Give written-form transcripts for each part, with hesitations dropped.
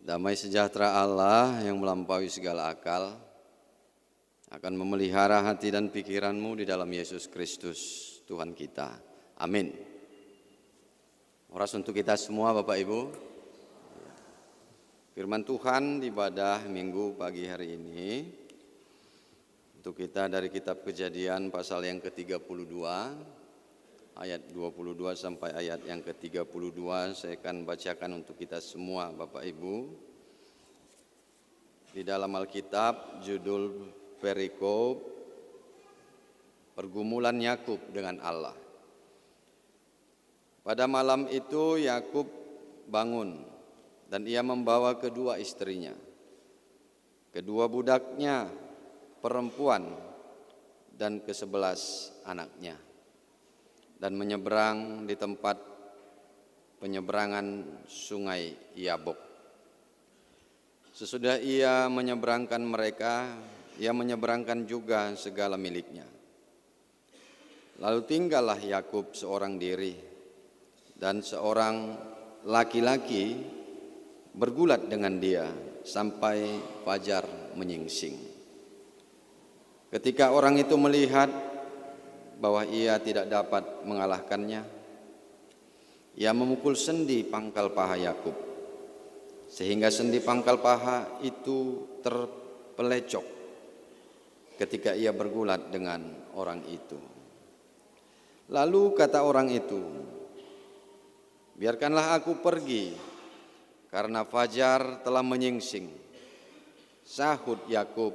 Damai sejahtera Allah yang melampaui segala akal akan memelihara hati dan pikiranmu di dalam Yesus Kristus Tuhan kita. Amin. Oras untuk kita semua Bapak Ibu. Firman Tuhan di ibadah Minggu pagi hari ini untuk kita dari kitab Kejadian pasal yang ke-32 ayat 22 sampai ayat yang ke-32. Saya akan bacakan untuk kita semua Bapak Ibu. Di dalam Alkitab judul perikop pergumulan Yakub dengan Allah. Pada malam itu Yakub bangun dan ia membawa kedua istrinya, kedua budaknya perempuan dan ke-11 anaknya, dan menyeberang di tempat penyeberangan sungai Yabok. Sesudah ia menyeberangkan mereka, ia menyeberangkan juga segala miliknya. Lalu tinggallah Yakub seorang diri, dan seorang laki-laki bergulat dengan dia sampai fajar menyingsing. Ketika orang itu melihat bahwa ia tidak dapat mengalahkannya, ia memukul sendi pangkal paha Yakub, sehingga sendi pangkal paha itu terpelecok ketika ia bergulat dengan orang itu. Lalu kata orang itu, "Biarkanlah aku pergi, karena fajar telah menyingsing." Sahut Yakub,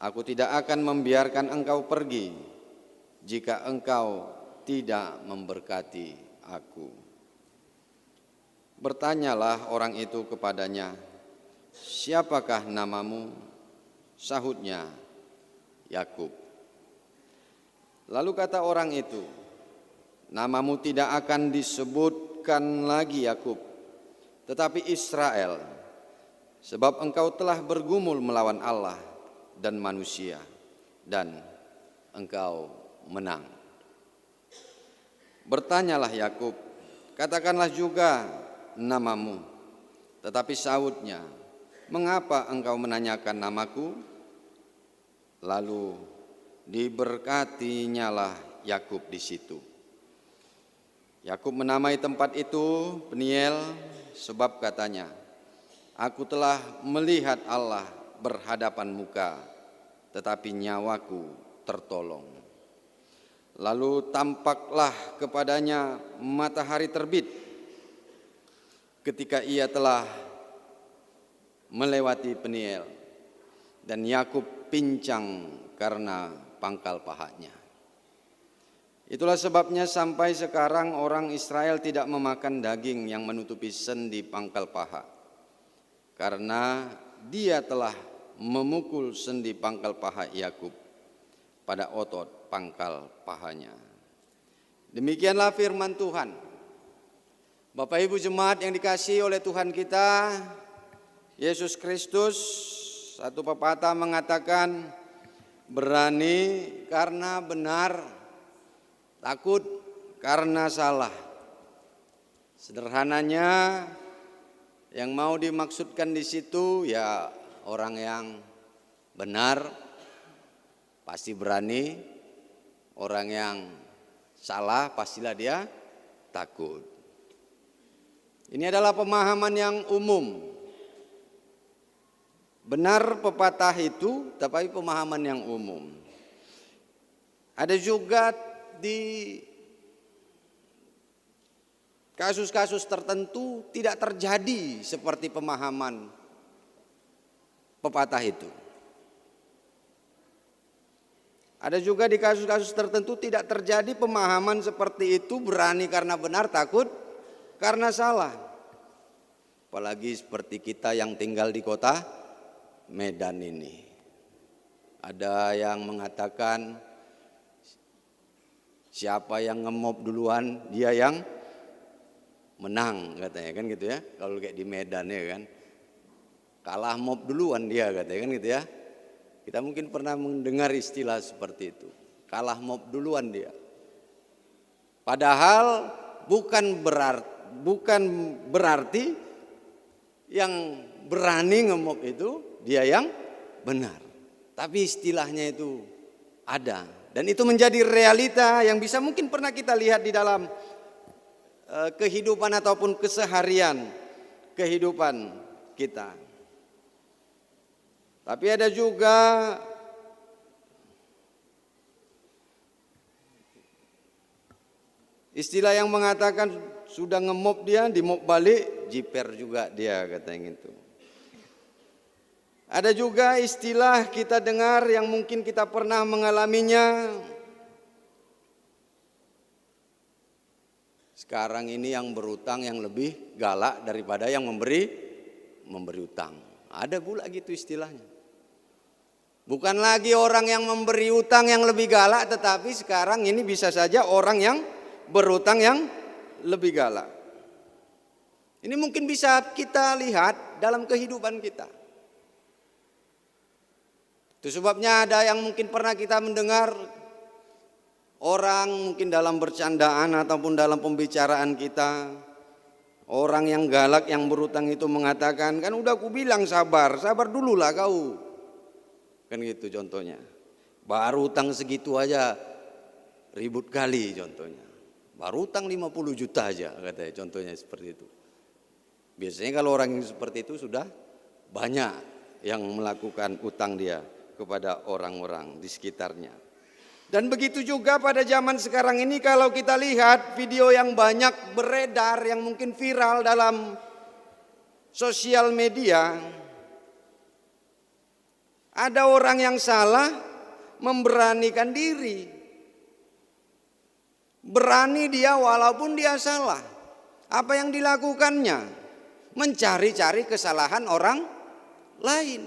"Aku tidak akan membiarkan engkau pergi jika engkau tidak memberkati aku." Bertanyalah orang itu kepadanya, "Siapakah namamu?" Sahutnya, "Yakub." Lalu kata orang itu, "Namamu tidak akan disebutkan lagi Yakub, tetapi Israel, sebab engkau telah bergumul melawan Allah dan manusia, dan engkau menang." Bertanyalah Yakub, "Katakanlah juga namamu." Tetapi sahutnya, "Mengapa engkau menanyakan namaku?" Lalu diberkatinyalah Yakub di situ. Yakub menamai tempat itu Peniel, sebab katanya, "Aku telah melihat Allah berhadapan muka, tetapi nyawaku tertolong." Lalu tampaklah kepadanya matahari terbit ketika ia telah melewati Peniel, dan Yakub pincang karena pangkal pahanya. Itulah sebabnya sampai sekarang orang Israel tidak memakan daging yang menutupi sendi pangkal paha, karena dia telah memukul sendi pangkal paha Yakub pada otot pangkal pahanya. Demikianlah firman Tuhan. Bapak Ibu jemaat yang dikasihi oleh Tuhan kita Yesus Kristus, satu pepatah mengatakan, berani karena benar, takut karena salah. Sederhananya yang mau dimaksudkan di situ ya orang yang benar pasti berani, orang yang salah pastilah dia takut. Ini adalah pemahaman yang umum. Benar pepatah itu, tapi pemahaman yang umum. Ada juga di kasus-kasus tertentu tidak terjadi seperti pemahaman pepatah itu. Ada juga di kasus-kasus tertentu tidak terjadi pemahaman seperti itu, berani karena benar, takut karena salah. Apalagi seperti kita yang tinggal di kota Medan ini. Ada yang mengatakan siapa yang ngemop duluan dia yang menang, katanya kan gitu ya. Kalau kayak di Medan ya kan, kalah mop duluan dia, katanya kan gitu ya. Kita mungkin pernah mendengar istilah seperti itu, kalah mop duluan dia. Padahal bukan berarti yang berani ngemop itu dia yang benar. Tapi istilahnya itu ada. Dan itu menjadi realita yang bisa mungkin pernah kita lihat di dalam kehidupan ataupun keseharian kehidupan kita. Tapi ada juga istilah yang mengatakan sudah ngemop dia, dimop balik, jiper juga dia, katanya gitu. Ada juga istilah kita dengar yang mungkin kita pernah mengalaminya. Sekarang ini yang berutang yang lebih galak daripada yang memberi utang. Ada pula gitu istilahnya. Bukan lagi orang yang memberi utang yang lebih galak, tetapi sekarang ini bisa saja orang yang berutang yang lebih galak. Ini mungkin bisa kita lihat dalam kehidupan kita. Itu sebabnya ada yang mungkin pernah kita mendengar orang mungkin dalam bercandaan ataupun dalam pembicaraan kita, orang yang galak yang berutang itu mengatakan, kan udah aku bilang sabar dululah kau. Kan gitu contohnya. Baru utang segitu aja ribut kali contohnya. Baru utang 50 juta aja katanya, contohnya seperti itu. Biasanya kalau orang yang seperti itu sudah banyak yang melakukan utang dia kepada orang-orang di sekitarnya. Dan begitu juga pada zaman sekarang ini kalau kita lihat video yang banyak beredar, yang mungkin viral dalam sosial media, ada orang yang salah memberanikan diri. Berani dia walaupun dia salah. Apa yang dilakukannya? Mencari-cari kesalahan orang lain.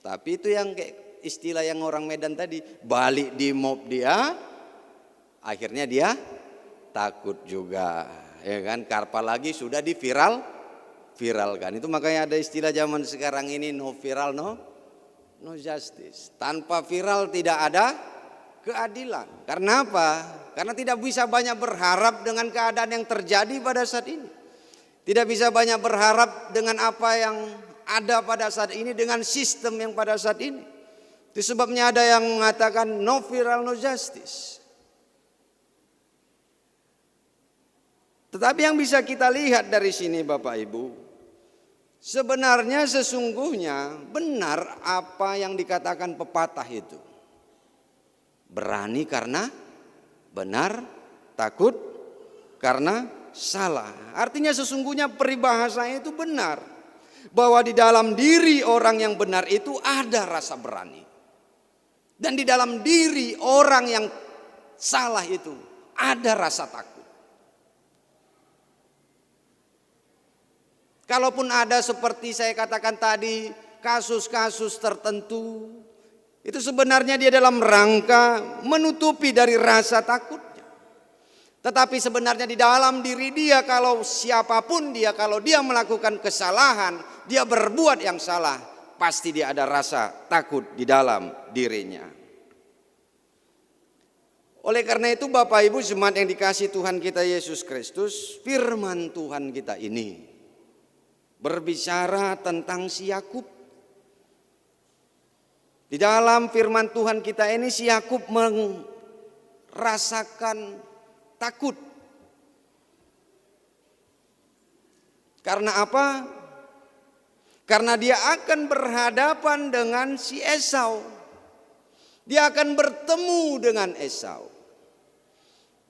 Tapi itu yang kayak istilah yang orang Medan tadi, balik di mob dia, akhirnya dia takut juga, ya kan? Karpa lagi sudah viralkan. Itu makanya ada istilah zaman sekarang ini, no viral no justice. Tanpa viral tidak ada keadilan. Karena apa? Karena tidak bisa banyak berharap dengan keadaan yang terjadi pada saat ini. Tidak bisa banyak berharap dengan apa yang ada pada saat ini, dengan sistem yang pada saat ini. Itu sebabnya ada yang mengatakan no viral no justice. Tetapi yang bisa kita lihat dari sini Bapak Ibu, sebenarnya sesungguhnya benar apa yang dikatakan pepatah itu. Berani karena benar, takut karena salah. Artinya sesungguhnya peribahasanya itu benar. Bahwa di dalam diri orang yang benar itu ada rasa berani. Dan di dalam diri orang yang salah itu ada rasa takut. Kalaupun ada seperti saya katakan tadi, kasus-kasus tertentu, itu sebenarnya dia dalam rangka menutupi dari rasa takutnya. Tetapi sebenarnya di dalam diri dia, kalau siapapun dia, kalau dia melakukan kesalahan, dia berbuat yang salah, pasti dia ada rasa takut di dalam dirinya. Oleh karena itu Bapak Ibu jemaat yang dikasihi Tuhan kita Yesus Kristus, firman Tuhan kita ini berbicara tentang si Yakub. Di dalam firman Tuhan kita ini si Yakub merasakan takut. Karena apa? Karena dia akan berhadapan dengan si Esau. Dia akan bertemu dengan Esau.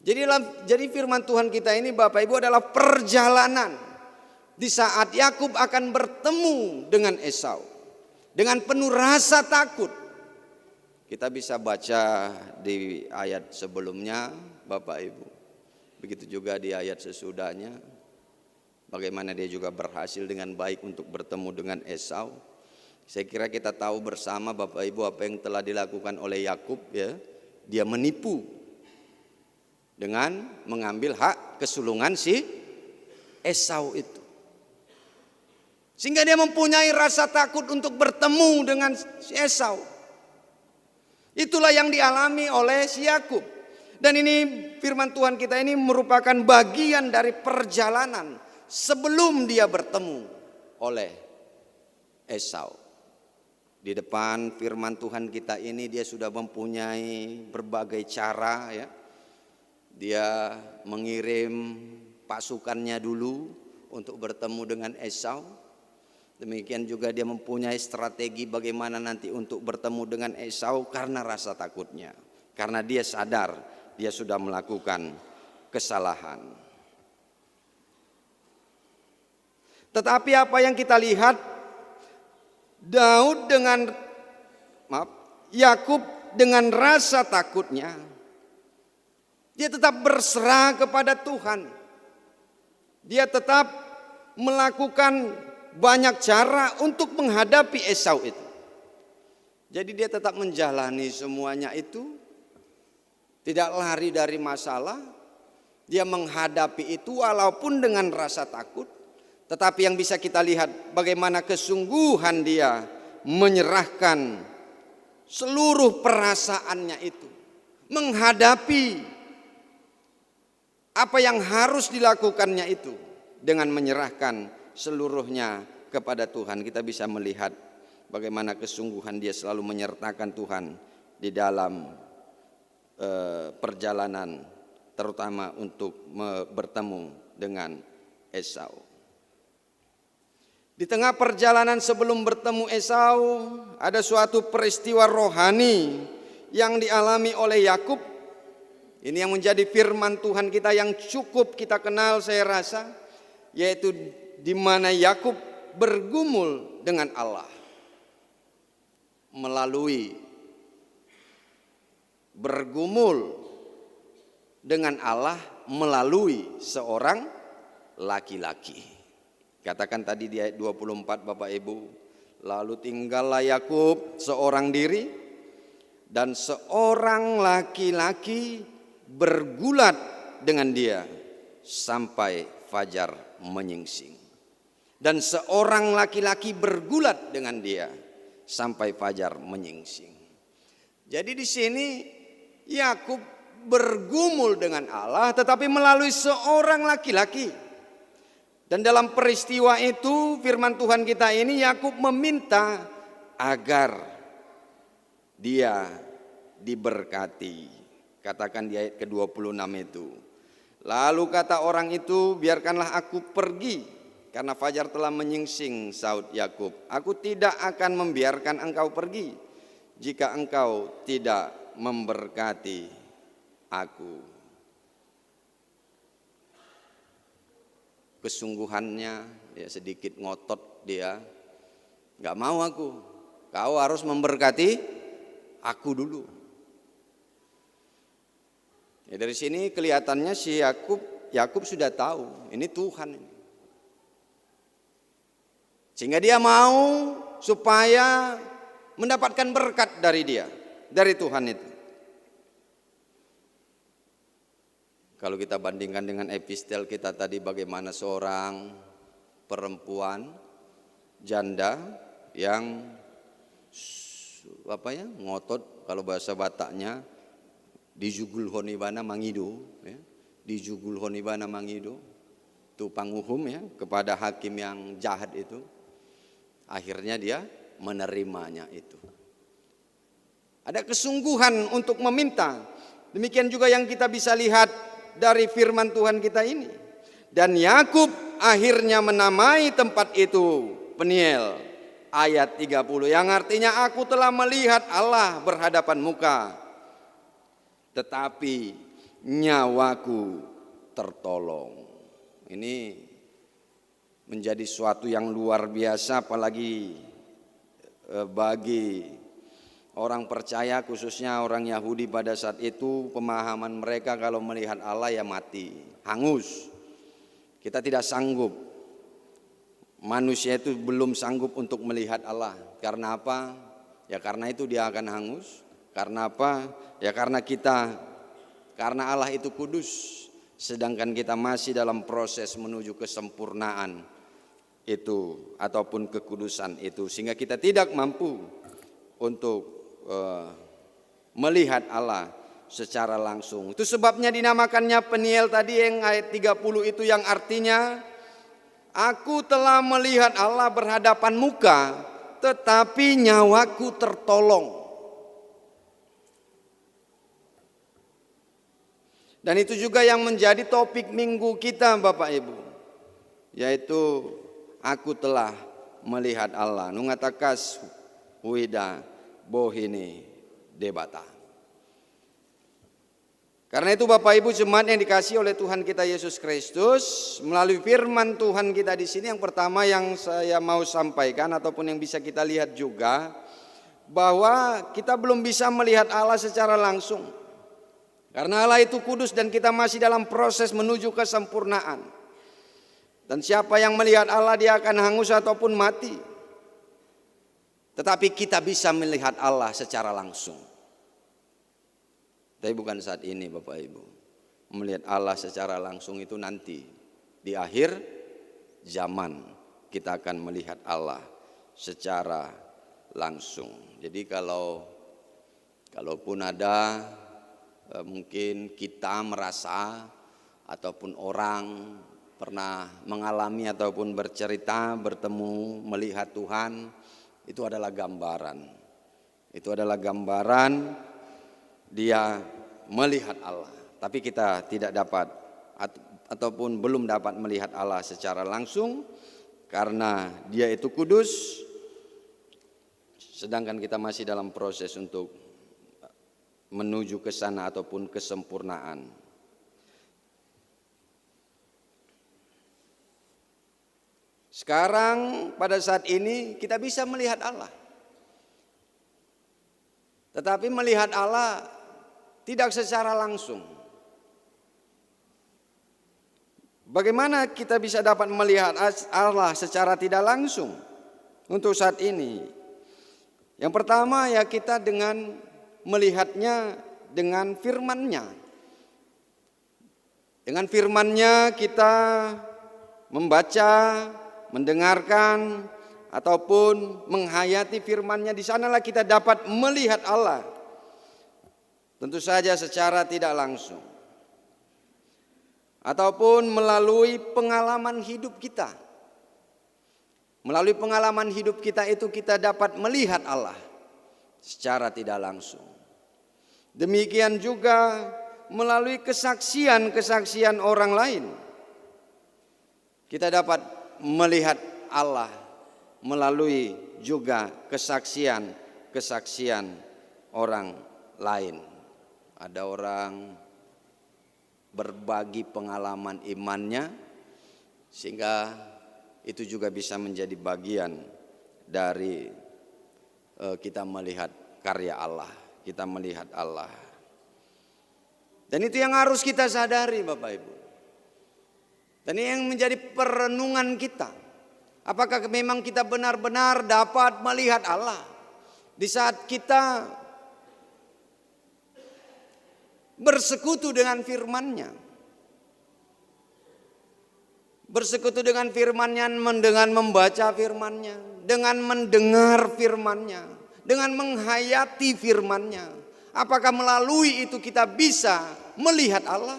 Jadi firman Tuhan kita ini Bapak Ibu adalah perjalanan di saat Yakub akan bertemu dengan Esau. Dengan penuh rasa takut. Kita bisa baca di ayat sebelumnya Bapak Ibu. Begitu juga di ayat sesudahnya, bagaimana dia juga berhasil dengan baik untuk bertemu dengan Esau. Saya kira kita tahu bersama Bapak Ibu apa yang telah dilakukan oleh Yakub, ya. Dia menipu dengan mengambil hak kesulungan si Esau itu. Sehingga dia mempunyai rasa takut untuk bertemu dengan si Esau. Itulah yang dialami oleh si Yakub. Dan ini firman Tuhan kita ini merupakan bagian dari perjalanan sebelum dia bertemu oleh Esau. Di depan firman Tuhan kita ini dia sudah mempunyai berbagai cara ya. Dia mengirim pasukannya dulu untuk bertemu dengan Esau. Demikian juga dia mempunyai strategi bagaimana nanti untuk bertemu dengan Esau karena rasa takutnya. Karena dia sadar dia sudah melakukan kesalahan. Tetapi apa yang kita lihat, Yakub dengan rasa takutnya, dia tetap berserah kepada Tuhan. Dia tetap melakukan banyak cara untuk menghadapi Esau itu. Jadi dia tetap menjalani semuanya itu, tidak lari dari masalah. Dia menghadapi itu walaupun dengan rasa takut. Tetapi yang bisa kita lihat bagaimana kesungguhan dia menyerahkan seluruh perasaannya itu. Menghadapi apa yang harus dilakukannya itu dengan menyerahkan seluruhnya kepada Tuhan. Kita bisa melihat bagaimana kesungguhan dia selalu menyertakan Tuhan di dalam perjalanan, terutama untuk bertemu dengan Esau. Di tengah perjalanan sebelum bertemu Esau, ada suatu peristiwa rohani yang dialami oleh Yakub. Ini yang menjadi firman Tuhan kita yang cukup kita kenal saya rasa, yaitu di mana Yakub bergumul dengan Allah melalui seorang laki-laki. Katakan tadi di ayat 24 Bapak Ibu, lalu tinggallah Yakub seorang diri dan seorang laki-laki bergulat dengan dia sampai fajar menyingsing. Dan seorang laki-laki bergulat dengan dia sampai fajar menyingsing. Jadi di sini Yakub bergumul dengan Allah tetapi melalui seorang laki-laki. Dan dalam peristiwa itu firman Tuhan kita ini Yakub meminta agar dia diberkati. Katakan di ayat ke-26 itu. Lalu kata orang itu, biarkanlah aku pergi karena fajar telah menyingsing, sahut Yakub. Aku tidak akan membiarkan engkau pergi jika engkau tidak memberkati aku. Kesungguhannya ya sedikit ngotot dia, nggak mau aku, kau harus memberkati aku dulu. Ya dari sini kelihatannya si Yakub sudah tahu ini Tuhan ini. Sehingga dia mau supaya mendapatkan berkat dari dia, dari Tuhan itu. Kalau kita bandingkan dengan epistel kita tadi, bagaimana seorang perempuan janda yang ngotot, kalau bahasa Bataknya dijugul honibana mangido ya, dijugul honibana mangido, itu panguhum ya kepada hakim yang jahat itu. Akhirnya dia menerimanya itu. Ada kesungguhan untuk meminta. Demikian juga yang kita bisa lihat dari firman Tuhan kita ini. Dan Yakub akhirnya menamai tempat itu Peniel, ayat 30, yang artinya aku telah melihat Allah berhadapan muka, tetapi nyawaku tertolong. Ini menjadi suatu yang luar biasa, apalagi bagi orang percaya, khususnya orang Yahudi pada saat itu. Pemahaman mereka kalau melihat Allah ya mati, hangus. Kita tidak sanggup, manusia itu belum sanggup untuk melihat Allah. Karena apa? Ya karena itu dia akan hangus. Karena apa? Ya karena Allah itu kudus, sedangkan kita masih dalam proses menuju kesempurnaan itu ataupun kekudusan itu, sehingga kita tidak mampu untuk melihat Allah secara langsung. Itu sebabnya dinamakannya Peniel tadi yang ayat 30 itu, yang artinya Aku telah melihat Allah berhadapan muka, tetapi nyawaku tertolong. Dan itu juga yang menjadi topik minggu kita Bapak Ibu, yaitu aku telah melihat Allah. Nungatakas huida bohini debata. Karena itu Bapak Ibu jemaat yang dikasihi oleh Tuhan kita Yesus Kristus, melalui firman Tuhan kita di sini, yang pertama yang saya mau sampaikan ataupun yang bisa kita lihat juga, bahwa kita belum bisa melihat Allah secara langsung. Karena Allah itu kudus dan kita masih dalam proses menuju kesempurnaan. Dan siapa yang melihat Allah dia akan hangus ataupun mati. Tetapi kita bisa melihat Allah secara langsung. Tapi bukan saat ini Bapak Ibu. Melihat Allah secara langsung itu nanti. Di akhir zaman kita akan melihat Allah secara langsung. Jadi kalaupun ada mungkin kita merasa ataupun orang pernah mengalami ataupun bercerita, bertemu, melihat Tuhan, itu adalah gambaran. Itu adalah gambaran dia melihat Allah. Tapi kita tidak dapat ataupun belum dapat melihat Allah secara langsung karena dia itu kudus, sedangkan kita masih dalam proses untuk menuju ke sana ataupun kesempurnaan. Sekarang pada saat ini kita bisa melihat Allah. Tetapi melihat Allah tidak secara langsung. Bagaimana kita bisa dapat melihat Allah secara tidak langsung untuk saat ini? Yang pertama ya kita dengan melihatnya dengan firman-Nya. Dengan firman-Nya kita membaca, mendengarkan ataupun menghayati firman-Nya. Di sanalah kita dapat melihat Allah. Tentu saja secara tidak langsung. Ataupun melalui pengalaman hidup kita. Melalui pengalaman hidup kita itu kita dapat melihat Allah secara tidak langsung. Demikian juga melalui kesaksian-kesaksian orang lain. Kita dapat melihat Allah melalui juga kesaksian-kesaksian orang lain. Ada orang berbagi pengalaman imannya sehingga itu juga bisa menjadi bagian dari kita melihat karya Allah, kita melihat Allah. Dan itu yang harus kita sadari Bapak Ibu. Dan ini yang menjadi perenungan kita. Apakah memang kita benar-benar dapat melihat Allah di saat kita bersekutu dengan firman-Nya. Bersekutu dengan firman-Nya, dengan membaca firman-Nya, dengan mendengar firman-Nya, dengan menghayati firman-Nya. Apakah melalui itu kita bisa melihat Allah?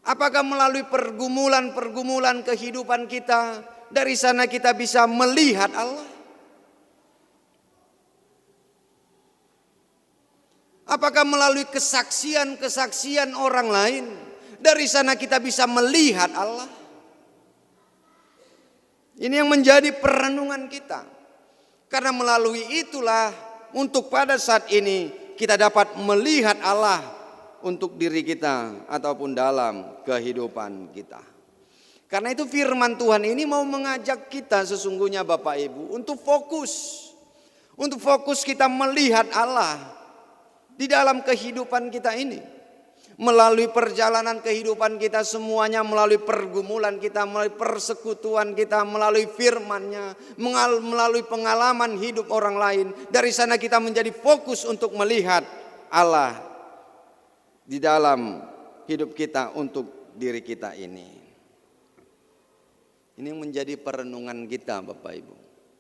Apakah melalui pergumulan-pergumulan kehidupan kita, dari sana kita bisa melihat Allah? Apakah melalui kesaksian-kesaksian orang lain, dari sana kita bisa melihat Allah? Ini yang menjadi perenungan kita. Karena melalui itulah untuk pada saat ini kita dapat melihat Allah untuk diri kita ataupun dalam kehidupan kita. Karena itu firman Tuhan ini mau mengajak kita sesungguhnya Bapak Ibu untuk fokus. Untuk fokus kita melihat Allah di dalam kehidupan kita ini. Melalui perjalanan kehidupan kita semuanya, melalui pergumulan kita, melalui persekutuan kita, melalui firman-Nya, melalui pengalaman hidup orang lain. Dari sana kita menjadi fokus untuk melihat Allah di dalam hidup kita untuk diri kita ini. Ini menjadi perenungan kita Bapak Ibu.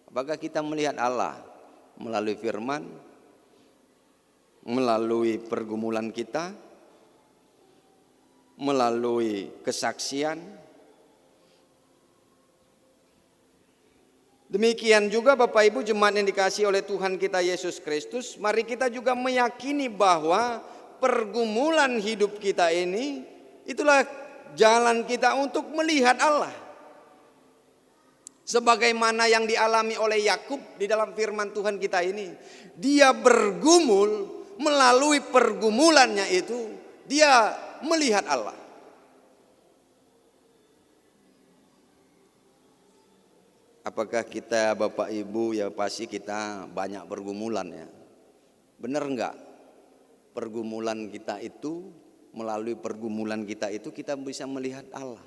Apakah kita melihat Allah melalui firman, melalui pergumulan kita, melalui kesaksian. Demikian juga Bapak Ibu jemaat yang dikasihi oleh Tuhan kita Yesus Kristus, mari kita juga meyakini bahwa pergumulan hidup kita ini itulah jalan kita untuk melihat Allah. Sebagaimana yang dialami oleh Yakub di dalam firman Tuhan kita ini, dia bergumul, melalui pergumulannya itu dia melihat Allah. Apakah kita Bapak Ibu, ya pasti kita banyak pergumulan ya. Benar enggak? Pergumulan kita itu, melalui pergumulan kita itu kita bisa melihat Allah.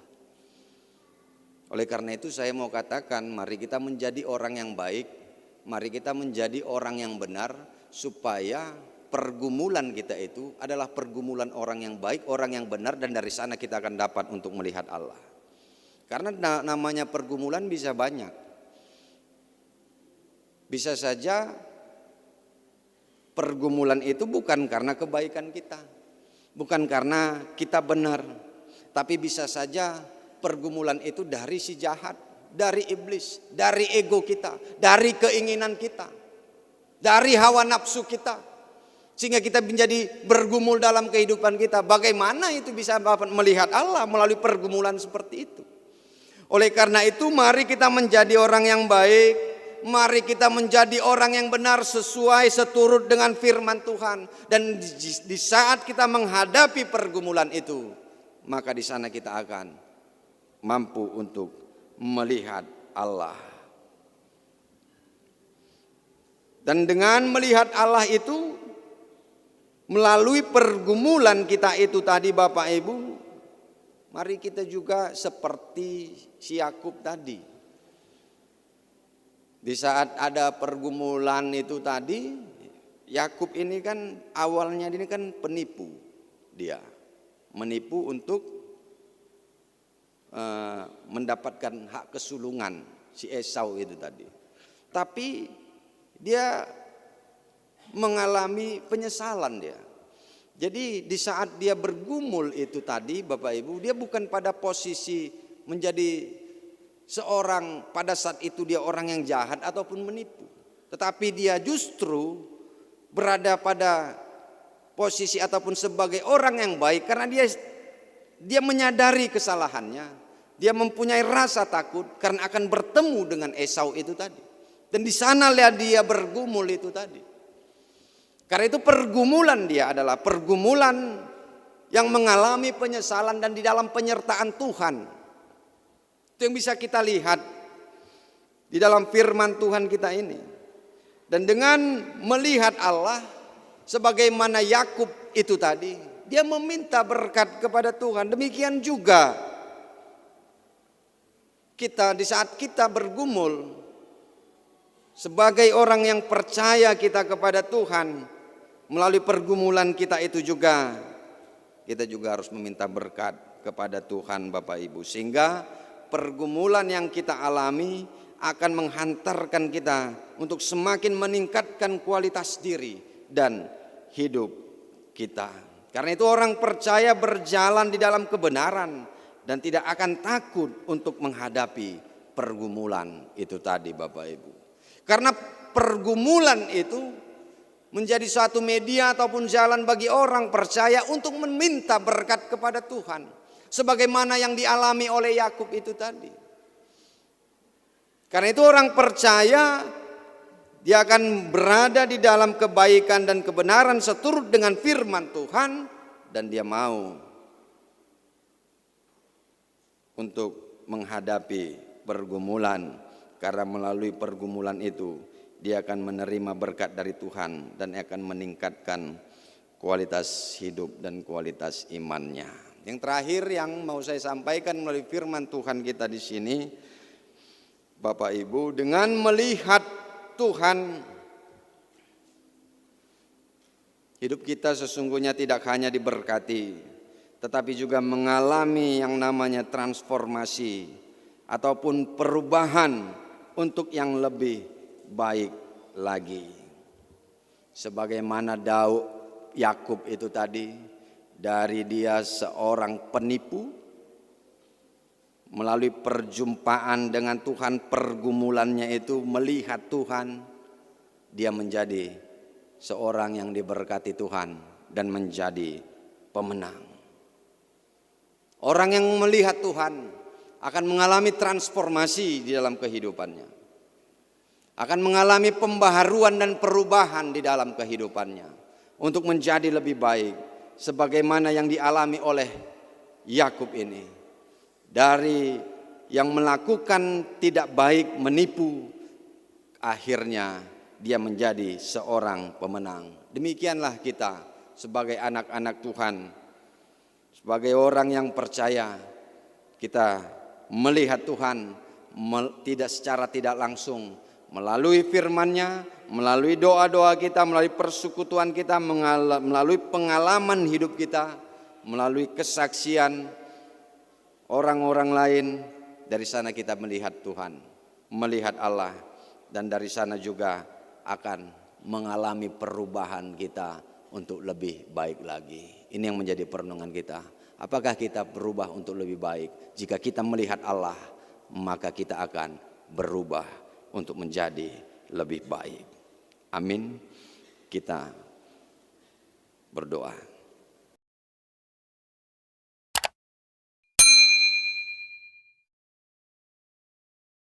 Oleh karena itu saya mau katakan, mari kita menjadi orang yang baik, mari kita menjadi orang yang benar, supaya pergumulan kita itu adalah pergumulan orang yang baik, orang yang benar, dan dari sana kita akan dapat untuk melihat Allah. Karena namanya pergumulan bisa banyak. Bisa saja pergumulan itu bukan karena kebaikan kita, bukan karena kita benar, tapi bisa saja pergumulan itu dari si jahat, dari iblis, dari ego kita, dari keinginan kita, dari hawa nafsu kita, sehingga kita menjadi bergumul dalam kehidupan kita. Bagaimana itu bisa melihat Allah melalui pergumulan seperti itu? Oleh karena itu mari kita menjadi orang yang baik. Mari kita menjadi orang yang benar sesuai seturut dengan firman Tuhan. Dan di saat kita menghadapi pergumulan itu, maka di sana kita akan mampu untuk melihat Allah. Dan dengan melihat Allah itu, melalui pergumulan kita itu tadi Bapak Ibu, mari kita juga seperti si Yakub tadi. Di saat ada pergumulan itu tadi, Yakub ini kan awalnya ini kan penipu, dia menipu untuk mendapatkan hak kesulungan si Esau itu tadi. Tapi dia mengalami penyesalan dia. Jadi di saat dia bergumul itu tadi Bapak Ibu, dia bukan pada posisi menjadi seorang pada saat itu dia orang yang jahat ataupun menipu, tetapi dia justru berada pada posisi ataupun sebagai orang yang baik karena dia menyadari kesalahannya, dia mempunyai rasa takut karena akan bertemu dengan Esau itu tadi, dan di sanalah dia bergumul itu tadi. Karena itu pergumulan dia adalah pergumulan yang mengalami penyesalan dan di dalam penyertaan Tuhan. Itu yang bisa kita lihat di dalam firman Tuhan kita ini. Dan dengan melihat Allah sebagaimana Yakub itu tadi, dia meminta berkat kepada Tuhan. Demikian juga kita di saat kita bergumul sebagai orang yang percaya kita kepada Tuhan, melalui pergumulan kita itu juga kita juga harus meminta berkat kepada Tuhan Bapak Ibu, sehingga pergumulan yang kita alami akan menghantarkan kita untuk semakin meningkatkan kualitas diri dan hidup kita. Karena itu orang percaya berjalan di dalam kebenaran dan tidak akan takut untuk menghadapi pergumulan itu tadi Bapak Ibu. Karena pergumulan itu menjadi suatu media ataupun jalan bagi orang percaya untuk meminta berkat kepada Tuhan. Sebagaimana yang dialami oleh Yakub itu tadi. Karena itu orang percaya dia akan berada di dalam kebaikan dan kebenaran seturut dengan firman Tuhan, dan dia mau untuk menghadapi pergumulan, karena melalui pergumulan itu dia akan menerima berkat dari Tuhan dan akan meningkatkan kualitas hidup dan kualitas imannya. Yang terakhir yang mau saya sampaikan melalui firman Tuhan kita di sini, Bapak Ibu, dengan melihat Tuhan, hidup kita sesungguhnya tidak hanya diberkati, tetapi juga mengalami yang namanya transformasi ataupun perubahan untuk yang lebih baik lagi. Sebagaimana Yakub itu tadi, Dari dia seorang penipu, melalui perjumpaan dengan Tuhan, pergumulannya itu melihat Tuhan, dia menjadi seorang yang diberkati Tuhan dan menjadi pemenang. Orang yang melihat Tuhan akan mengalami transformasi di dalam kehidupannya, akan mengalami pembaharuan dan perubahan di dalam kehidupannya untuk menjadi lebih baik, sebagaimana yang dialami oleh Yakub ini. Dari yang melakukan tidak baik, menipu, akhirnya dia menjadi seorang pemenang. Demikianlah kita sebagai anak-anak Tuhan, sebagai orang yang percaya, kita melihat Tuhan tidak secara tidak langsung, melalui firman-Nya, melalui doa-doa kita, melalui persekutuan kita, melalui pengalaman hidup kita, melalui kesaksian orang-orang lain. Dari sana kita melihat Tuhan, melihat Allah, dan dari sana juga akan mengalami perubahan kita untuk lebih baik lagi. Ini yang menjadi perenungan kita. Apakah kita berubah untuk lebih baik? Jika kita melihat Allah, maka kita akan berubah untuk menjadi lebih baik. Amin. Kita berdoa.